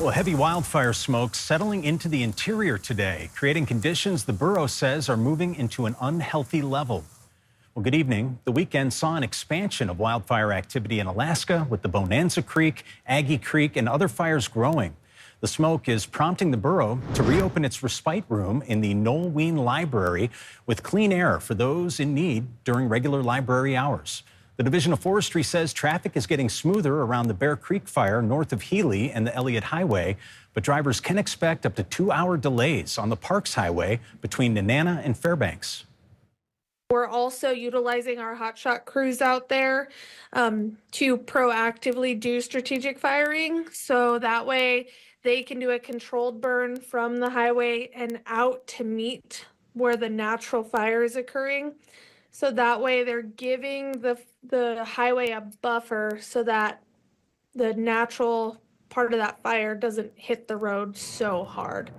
Well, heavy wildfire smoke settling into the interior today, creating conditions the Bureau says are moving into an unhealthy level. Well, good evening. The weekend saw an expansion of wildfire activity in Alaska with the Bonanza Creek, Aggie Creek, and other fires growing. The smoke is prompting the Bureau to reopen its respite room in the Noel Ween Library with clean air for those in need during regular library hours. The Division of Forestry says traffic is getting smoother around the Bear Creek fire north of Healy and the Elliott Highway, but drivers can expect up to 2-hour delays on the Parks Highway between Nenana and Fairbanks. We're also utilizing our hotshot crews out there to proactively do strategic firing, so that way they can do a controlled burn from the highway and out to meet where the natural fire is occurring. So that way they're giving the highway a buffer so that the natural part of that fire doesn't hit the road so hard.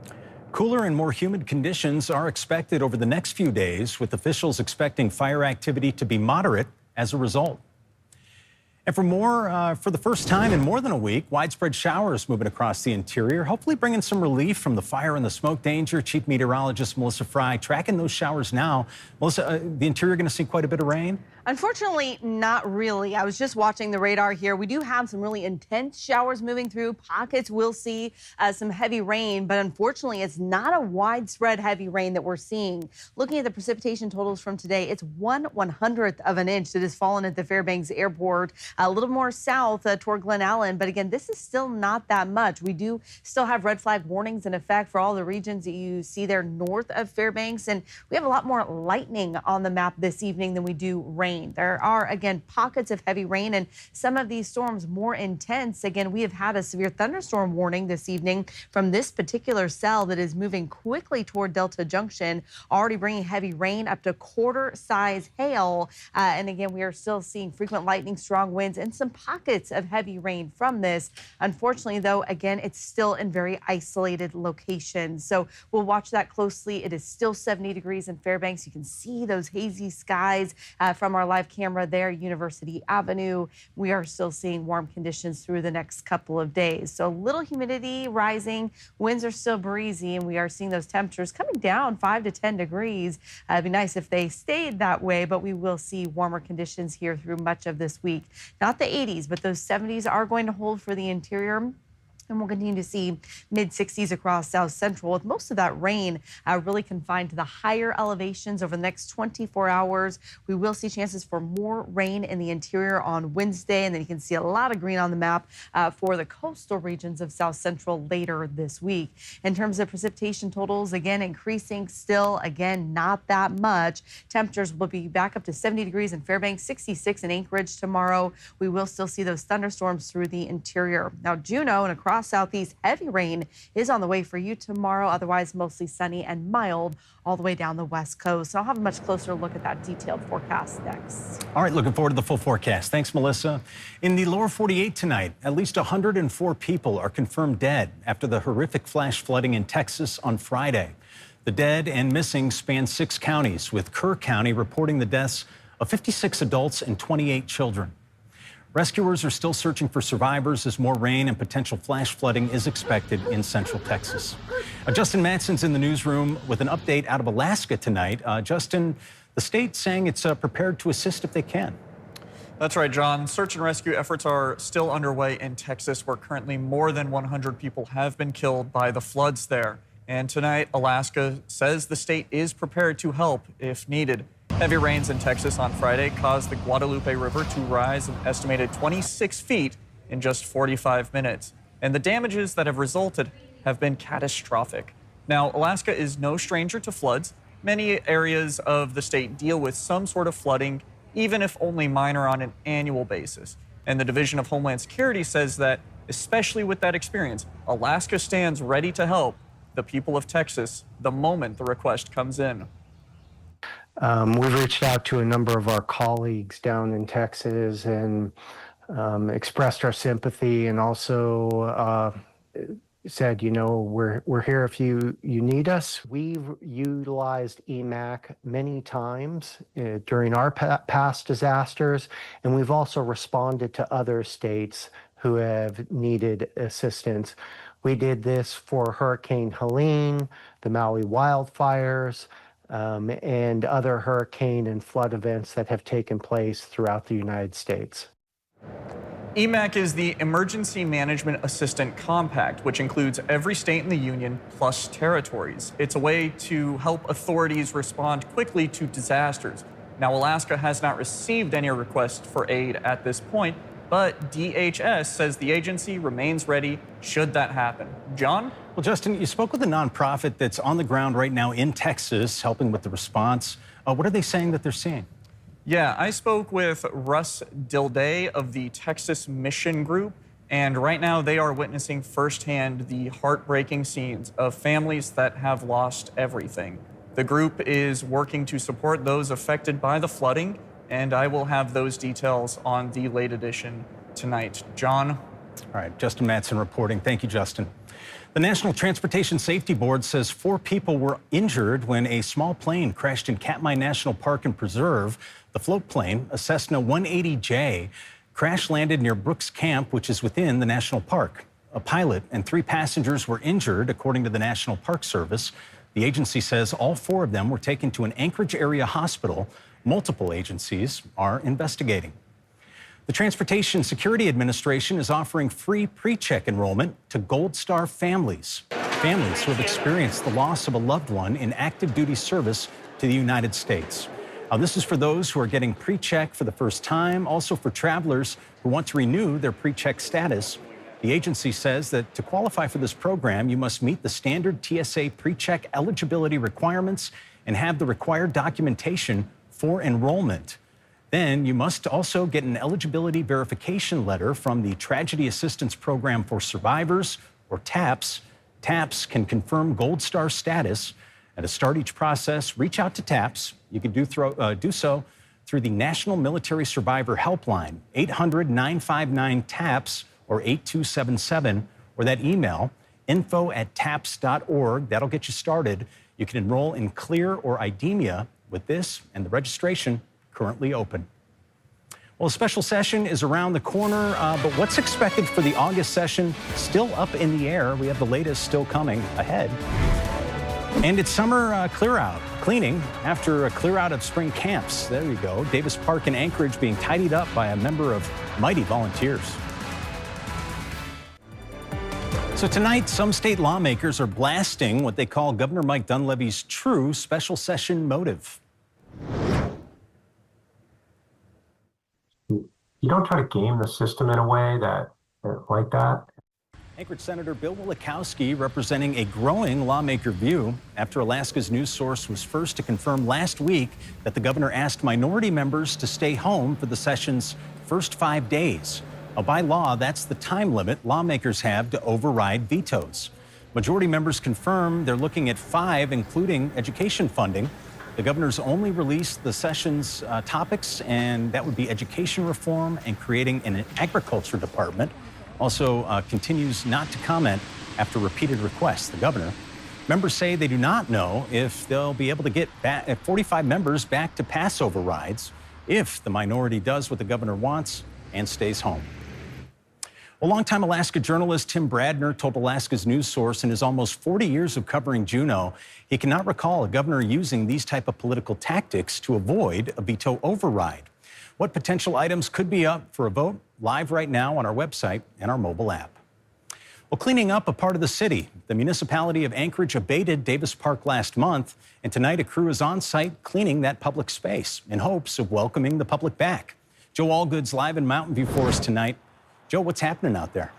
Cooler and more humid conditions are expected over the next few days, with officials expecting fire activity to be moderate as a result. And for the first time in more than a week, widespread showers moving across the interior, hopefully bringing some relief from the fire and the smoke danger. Chief Meteorologist Melissa Fry tracking those showers now. Melissa, the interior going to see quite a bit of rain? Unfortunately, not really. I was just watching the radar here. We do have some really intense showers moving through. Pockets will see some heavy rain, but unfortunately, it's not a widespread heavy rain that we're seeing. Looking at the precipitation totals from today, it's 1/100th of an inch that has fallen at the Fairbanks Airport, a little more south toward Glen Allen. But again, this is still not that much. We do still have red flag warnings in effect for all the regions that you see there north of Fairbanks. And we have a lot more lightning on the map this evening than we do rain. There are, again, pockets of heavy rain and some of these storms more intense. Again, we have had a severe thunderstorm warning this evening from this particular cell that is moving quickly toward Delta Junction, already bringing heavy rain up to quarter-size hail. And again, we are still seeing frequent lightning, strong winds, and some pockets of heavy rain from this. Unfortunately, though, again, it's still in very isolated locations. So we'll watch that closely. It is still 70 degrees in Fairbanks. You can see those hazy skies from our live camera there, University Avenue. We are still seeing warm conditions through the next couple of days. So a little humidity rising, winds are still breezy, and we are seeing those temperatures coming down 5 to 10 degrees. It'd be nice if they stayed that way, but we will see warmer conditions here through much of this week. Not the 80s, but those 70s are going to hold for the interior. And we'll continue to see mid-60s across South Central, with most of that rain really confined to the higher elevations over the next 24 hours. We will see chances for more rain in the interior on Wednesday, and then you can see a lot of green on the map for the coastal regions of South Central later this week. In terms of precipitation totals, again, increasing still, again, not that much. Temperatures will be back up to 70 degrees in Fairbanks, 66 in Anchorage tomorrow. We will still see those thunderstorms through the interior. Now, Juneau and across Southeast, heavy rain is on the way for you tomorrow. Otherwise, mostly sunny and mild all the way down the west coast. So I'll have a much closer look at that detailed forecast next. All right, looking forward to the full forecast. Thanks, Melissa. In the lower 48 tonight, at least 104 people are confirmed dead after the horrific flash flooding in Texas on Friday. The dead and missing span 6 counties, with Kerr County reporting the deaths of 56 adults and 28 children. Rescuers are still searching for survivors as more rain and potential flash flooding is expected in central Texas. Justin Matson's in the newsroom with an update out of Alaska tonight. Justin, the state saying it's prepared to assist if they can. That's right, John. Search and rescue efforts are still underway in Texas, where currently more than 100 people have been killed by the floods there. And tonight, Alaska says the state is prepared to help if needed. Heavy rains in Texas on Friday caused the Guadalupe River to rise an estimated 26 feet in just 45 minutes. And the damages that have resulted have been catastrophic. Now, Alaska is no stranger to floods. Many areas of the state deal with some sort of flooding, even if only minor, on an annual basis. And the Division of Homeland Security says that, especially with that experience, Alaska stands ready to help the people of Texas the moment the request comes in. We've reached out to a number of our colleagues down in Texas and expressed our sympathy, and also said, you know, we're here if you need us. We've utilized EMAC many times during our past disasters, and we've also responded to other states who have needed assistance. We did this for Hurricane Helene, the Maui wildfires, and other hurricane and flood events that have taken place throughout the United States. EMAC is the Emergency Management Assistant Compact, which includes every state in the union plus territories. It's a way to help authorities respond quickly to disasters. Now, Alaska has not received any requests for aid at this point, but DHS says the agency remains ready should that happen. John? Well, Justin, you spoke with a nonprofit that's on the ground right now in Texas helping with the response. What are they saying that they're seeing? Yeah, I spoke with Russ Dilday of the Texas Mission Group, and right now they are witnessing firsthand the heartbreaking scenes of families that have lost everything. The group is working to support those affected by the flooding, and I will have those details on the late edition tonight. John? All right, Justin Mattson reporting. Thank you, Justin. The National Transportation Safety Board says 4 people were injured when a small plane crashed in Katmai National Park and Preserve. The float plane, a Cessna 180J, crash landed near Brooks Camp, which is within the national park. A pilot and 3 passengers were injured, according to the National Park Service. The agency says all 4 of them were taken to an Anchorage area hospital. Multiple agencies are investigating. The Transportation Security Administration is offering free pre-check enrollment to Gold Star families. Families who have experienced the loss of a loved one in active duty service to the United States. Now, this is for those who are getting pre-check for the first time, also for travelers who want to renew their pre-check status. The agency says that to qualify for this program, you must meet the standard TSA pre-check eligibility requirements and have the required documentation for enrollment. Then you must also get an eligibility verification letter from the Tragedy Assistance Program for Survivors, or TAPS. TAPS can confirm Gold Star status. And to start each process, reach out to TAPS. You can do so through the National Military Survivor Helpline, 800-959-TAPS or 8277, or that email, info@taps.org. That'll get you started. You can enroll in CLEAR or IDEMIA with this, and the registration currently open. Well, a special session is around the corner, but what's expected for the August session still up in the air. We have the latest still coming ahead. And it's summer cleaning after a clear out of spring camps. There you go. Davis Park in Anchorage being tidied up by a member of mighty volunteers. So tonight, some state lawmakers are blasting what they call Governor Mike Dunleavy's true special session motive. You don't try to game the system in a way like that. Anchorage Senator Bill Wielechowski representing a growing lawmaker view after Alaska's news source was first to confirm last week that the governor asked minority members to stay home for the session's first 5 days. Now, by law, that's the time limit lawmakers have to override vetoes. Majority members confirm they're looking at 5, including education funding. The governor's only released the session's topics, and that would be education reform and creating an agriculture department. Also continues not to comment after repeated requests. The governor. Members say they do not know if they'll be able to get 45 members back to pass overrides if the minority does what the governor wants and stays home. Well, longtime Alaska journalist Tim Bradner told Alaska's news source in his almost 40 years of covering Juneau, he cannot recall a governor using these type of political tactics to avoid a veto override. What potential items could be up for a vote? Live right now on our website and our mobile app. Well, cleaning up a part of the city. The municipality of Anchorage abated Davis Park last month, and tonight a crew is on site cleaning that public space in hopes of welcoming the public back. Joe Allgood's live in Mountain View for us tonight. Joe, what's happening out there?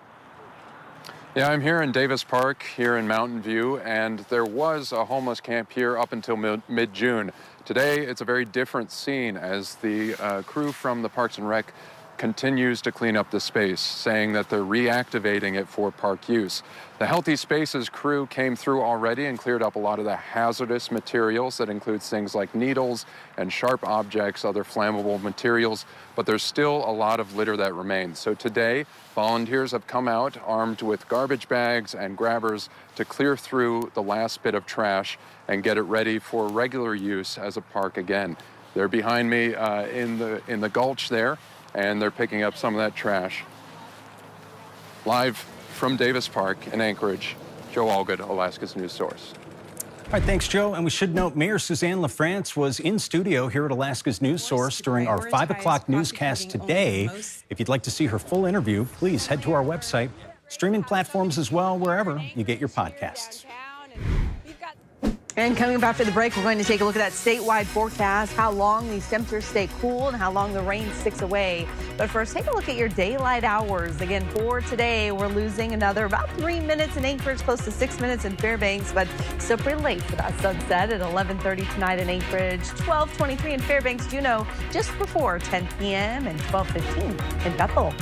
Yeah, I'm here in Davis Park, here in Mountain View, and there was a homeless camp here up until mid-June. Today, it's a very different scene as the crew from the Parks and Rec continues to clean up the space, saying that they're reactivating it for park use. The Healthy Spaces crew came through already and cleared up a lot of the hazardous materials. That includes things like needles and sharp objects, other flammable materials, but there's still a lot of litter that remains. So today, volunteers have come out armed with garbage bags and grabbers to clear through the last bit of trash and get it ready for regular use as a park again. They're behind me in the gulch there, and they're picking up some of that trash. Live from Davis Park in Anchorage, Joe Allgood, Alaska's news source. All right, thanks, Joe. And we should note Mayor Suzanne LaFrance was in studio here at Alaska's News Source during our 5 o'clock newscast today. If you'd like to see her full interview, please head to our website, streaming platforms as well, wherever you get your podcasts. And coming up after the break, we're going to take a look at that statewide forecast, how long these temperatures stay cool and how long the rain sticks away. But first, take a look at your daylight hours. Again, for today, we're losing another about 3 minutes in Anchorage, close to 6 minutes in Fairbanks, but still pretty late for that sunset at 11:30 tonight in Anchorage, 12:23 in Fairbanks, Juneau, just before 10 p.m. and 12:15 in Bethel.